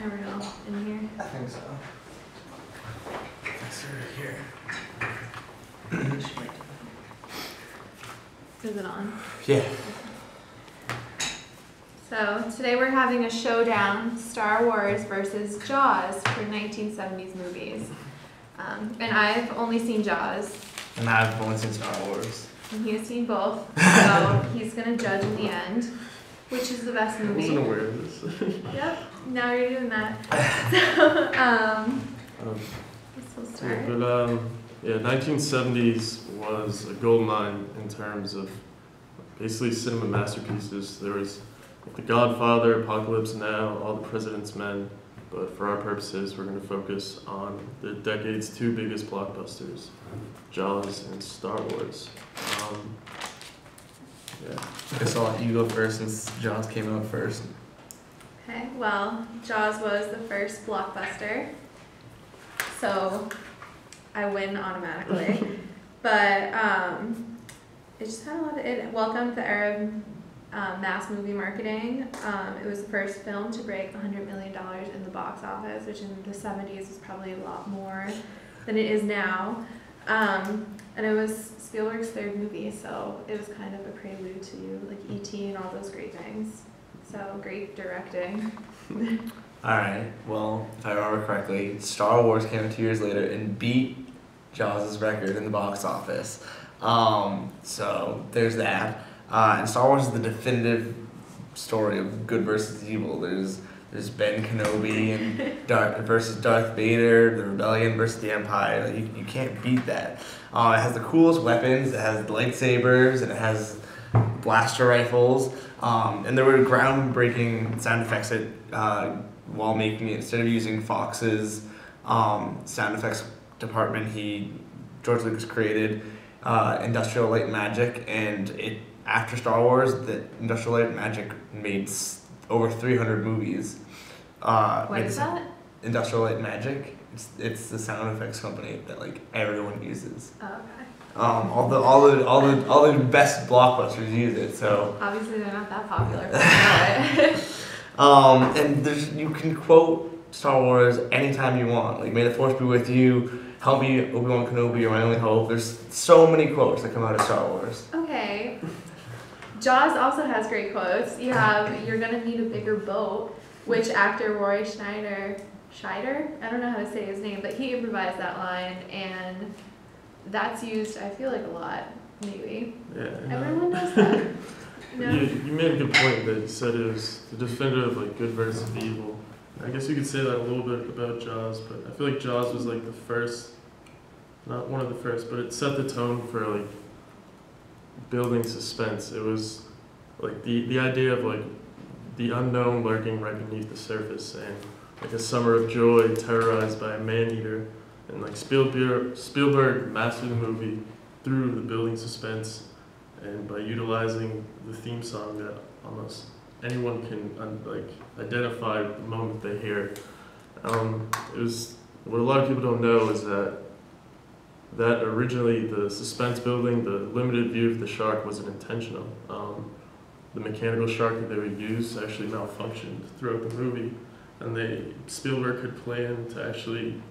Never know. In here? I think so. It's right here. Is it on? Yeah. So today we're having a showdown, Star Wars versus Jaws for 1970s movies. And I've only seen Jaws. And I've only seen Star Wars. And he has seen both. So he's going to judge in the end, which is the best movie. I wasn't aware of this. Yep, now you're doing that. So, guess we'll start. Yeah, 1970s was a gold mine in terms of basically cinema masterpieces. There was The Godfather, Apocalypse Now, All the President's Men, but for our purposes, we're going to focus on the decade's two biggest blockbusters, Jaws and Star Wars. Yeah. I guess I'll let you go first since Jaws came out first. Okay, well, Jaws was the first blockbuster, so I win automatically. But it just had a lot of, it welcomed the era of mass movie marketing. It was the first film to break $100 million in the box office, which in the 70s was probably a lot more than it is now. And it was Spielberg's third movie, so it was kind of a prelude to like E.T. and all those great things. So great directing. Alright, well, if I remember correctly, Star Wars came out 2 years later and beat Jaws' record in the box office. So there's that. And Star Wars is the definitive story of good versus evil. There's Ben Kenobi and versus Darth Vader, the rebellion versus the Empire. You can't beat that. It has the coolest weapons. It has lightsabers and it has blaster rifles. And there were groundbreaking sound effects while making it. Instead of using Fox's sound effects department, George Lucas created Industrial Light and Magic, and after Star Wars, the Industrial Light and Magic made over 300 movies. What is that? Industrial Light and Magic. It's the sound effects company that like everyone uses. Oh, okay. All the best blockbusters use it. So Obviously, they're not that popular. and you can quote Star Wars anytime you want. Like, may the Force be with you. Help me, Obi-Wan Kenobi, you're my only hope. There's so many quotes that come out of Star Wars. Okay. Jaws also has great quotes. You have, "You're gonna need a bigger boat," which actor Roy Scheider, I don't know how to say his name, but he improvised that line, and that's used, I feel like, a lot, maybe. Yeah. Everyone knows that. No? You made a good point that you said it was the definitive, like, good versus evil. I guess you could say that a little bit about Jaws, but I feel like Jaws was like the first, not one of the first, but it set the tone for like building suspense. It was like the idea of like the unknown lurking right beneath the surface, and like a summer of joy terrorized by a man-eater. And like Spielberg mastered the movie through the building suspense and by utilizing the theme song that almost anyone can identify the moment they hear. It was what a lot of people don't know is that originally the suspense building, the limited view of the shark wasn't intentional. The mechanical shark that they would use actually malfunctioned throughout the movie, and Spielberg had planned to actually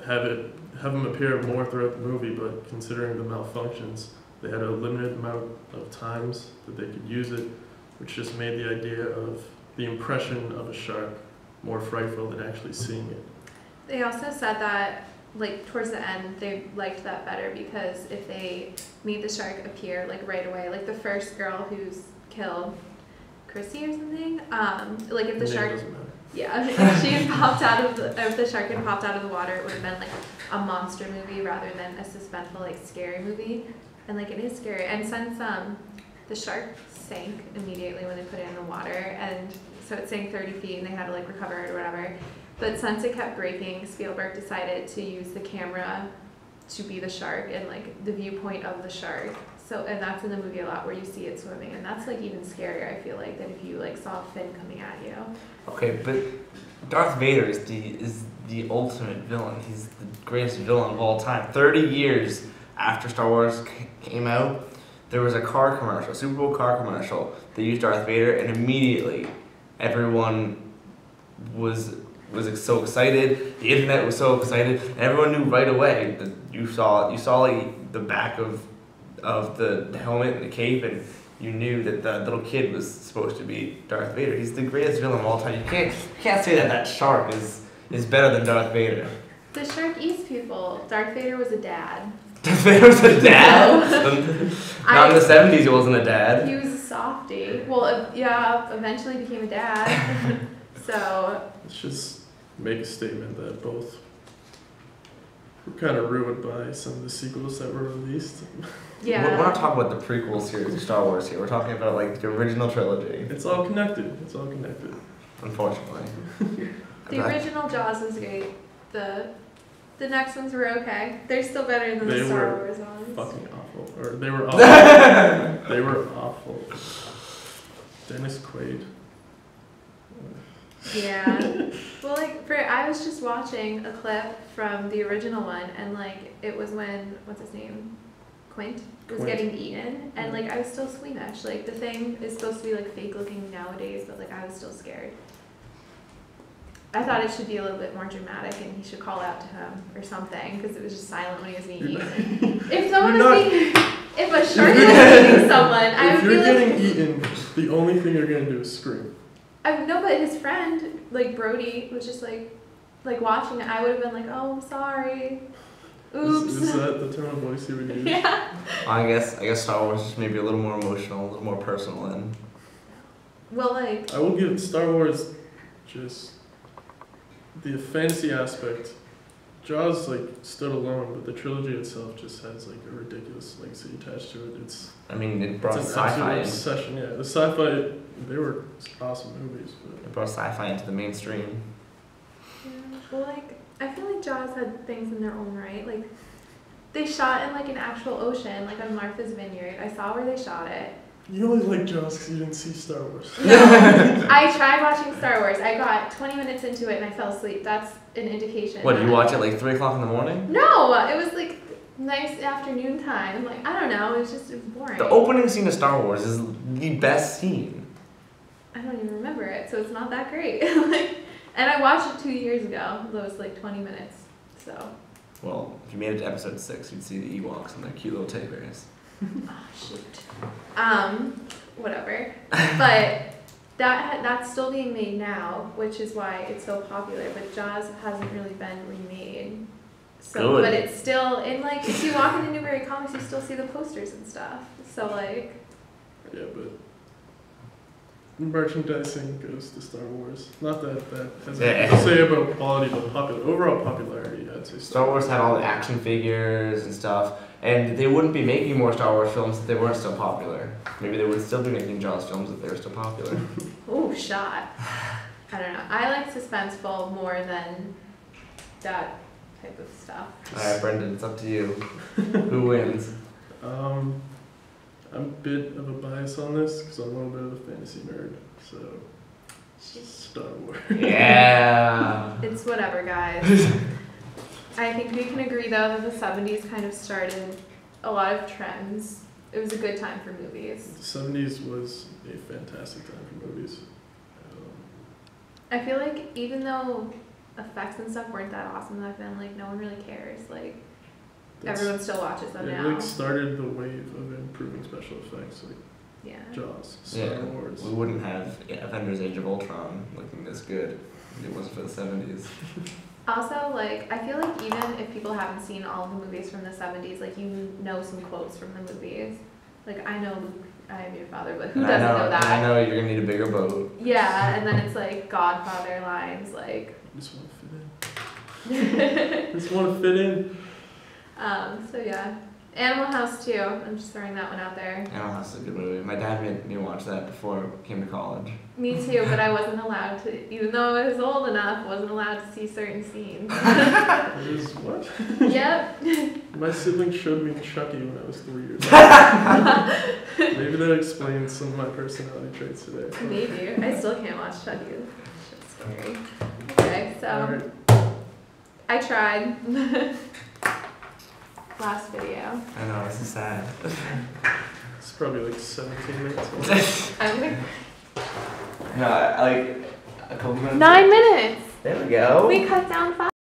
have him appear more throughout the movie, but considering the malfunctions, they had a limited amount of times that they could use it, which just made the idea of the impression of a shark more frightful than actually seeing it. They also said that, like, towards the end, they liked that better because if they made the shark appear, like, right away, like the first girl who's killed, Chrissy or something, like, if the shark... Doesn't matter. Yeah, if she had popped out of if the shark had popped out of the water, it would have been, like, a monster movie rather than a suspenseful, like, scary movie. And, like, it is scary. And since the shark sank immediately when they put it in the water, and so it sank 30 feet and they had to like recover it or whatever. But since it kept breaking, Spielberg decided to use the camera to be the shark and like the viewpoint of the shark. So, and that's in the movie a lot where you see it swimming, and that's like even scarier, I feel like, than if you like saw a fin coming at you. Okay, but Darth Vader is the ultimate villain. He's the greatest villain of all time. 30 years after Star Wars came out, there was a car commercial, a Super Bowl car commercial. They used Darth Vader, and immediately everyone was so excited. The internet was so excited. And everyone knew right away that you saw like the back of the helmet and the cape, and you knew that the little kid was supposed to be Darth Vader. He's the greatest villain of all time. You can't say that shark is better than Darth Vader. The shark eats people. Darth Vader was a dad. Darth Vader was a dad? Not in the 70s he wasn't a dad. He was a softie. Well, yeah, eventually became a dad. So... Let's just make a statement that both were kind of ruined by some of the sequels that were released. Yeah. We're not talking about the prequel series of Star Wars here. We're talking about like the original trilogy. It's all connected. It's all connected. Unfortunately. The original Jaws was great. The next ones were okay. They're still better than the Star Wars ones. Fucking awful. Or they were awful. They were awful. Dennis Quaid. Yeah. Well, like, I was just watching a clip from the original one, and like, it was when, what's his name? Quint was getting eaten, and like, I was still squeamish. Like, the thing is supposed to be like fake looking nowadays, but like, I was still scared. I thought it should be a little bit more dramatic, and he should call out to him or something, because it was just silent when he was being eaten. If someone was being, if a shark was eating someone, I would be like. If you're getting eaten, the only thing you're gonna do is scream. No, but his friend, like Brody, was just like watching it. I would have been like, "Oh, I'm sorry. Oops." Is that the tone of voice you would use? Yeah. I guess Star Wars is maybe a little more emotional, a little more personal, and. Well, like. I will give Star Wars just the fantasy aspect. Jaws like stood alone, but the trilogy itself just has like a ridiculous legacy attached to it. It brought it's an sci-fi. obsession. Yeah, the sci-fi, they were awesome movies. But It brought sci-fi into the mainstream. Yeah. Well, like, I feel like Jaws had things in their own right. Like, they shot in like an actual ocean, like on Martha's Vineyard. I saw where they shot it. You only like Jaws because you didn't see Star Wars. No, I tried watching Star Wars. I got 20 minutes into it and I fell asleep. That's an indication. What, you watch it like 3 o'clock in the morning? No, it was like nice afternoon time. Like, I don't know, it was boring. The opening scene of Star Wars is the best scene. I don't even remember it, so it's not that great. And I watched it 2 years ago. It was like 20 minutes, so. Well, if you made it to episode 6, you'd see the Ewoks and their cute little teddy bears. Oh, shoot. Whatever. But that's still being made now, which is why it's so popular. But Jaws hasn't really been remade. So, Good. but it's still in like if you walk into Newberry Comics, you still see the posters and stuff. So like. Yeah, but merchandising goes to Star Wars. Not that has anything to say about quality, but overall popularity, I'd say. Star Wars had all the action figures and stuff, and they wouldn't be making more Star Wars films if they weren't still popular. Maybe they would still be making Jaws films if they were still popular. Ooh, shot. I don't know. I like suspenseful more than that type of stuff. Alright, Brendan, it's up to you. Who wins? I'm a bit of a bias on this because I'm a little bit of a fantasy nerd, so Star Wars. Yeah. It's whatever, guys. I think we can agree though that the 70s kind of started a lot of trends. It was a good time for movies. The 70s was a fantastic time for movies. I feel like even though effects and stuff weren't that awesome back then, like no one really cares. Like everyone still watches them now. It like started the wave of improving special effects, like Yeah. Jaws, Star Wars. We wouldn't have Avengers Age of Ultron looking this good if it wasn't for the 70s. Also, like, I feel like even if people haven't seen all of the movies from the 70s, like, you know some quotes from the movies. Like, I know Luke, I am your father, but who doesn't know that? I know you're gonna need a bigger boat. Yeah, and then it's like Godfather lines, like. I just want to fit in. Just want to fit in. So yeah. Animal House too. I'm just throwing that one out there. Animal House is a good movie. My dad made me watch that before I came to college. Me too, but I wasn't allowed to, even though I was old enough, wasn't allowed to see certain scenes. Is what? Yep. My sibling showed me Chucky when I was 3 years old. Maybe that explains some of my personality traits today. Maybe. I still can't watch Chucky. Shit's scary. Okay, so Alright. I tried. Last video. I know, this is sad. It's probably like 17 minutes long. I'm like, No, A couple minutes. 9 minutes. There we go. We cut down 5.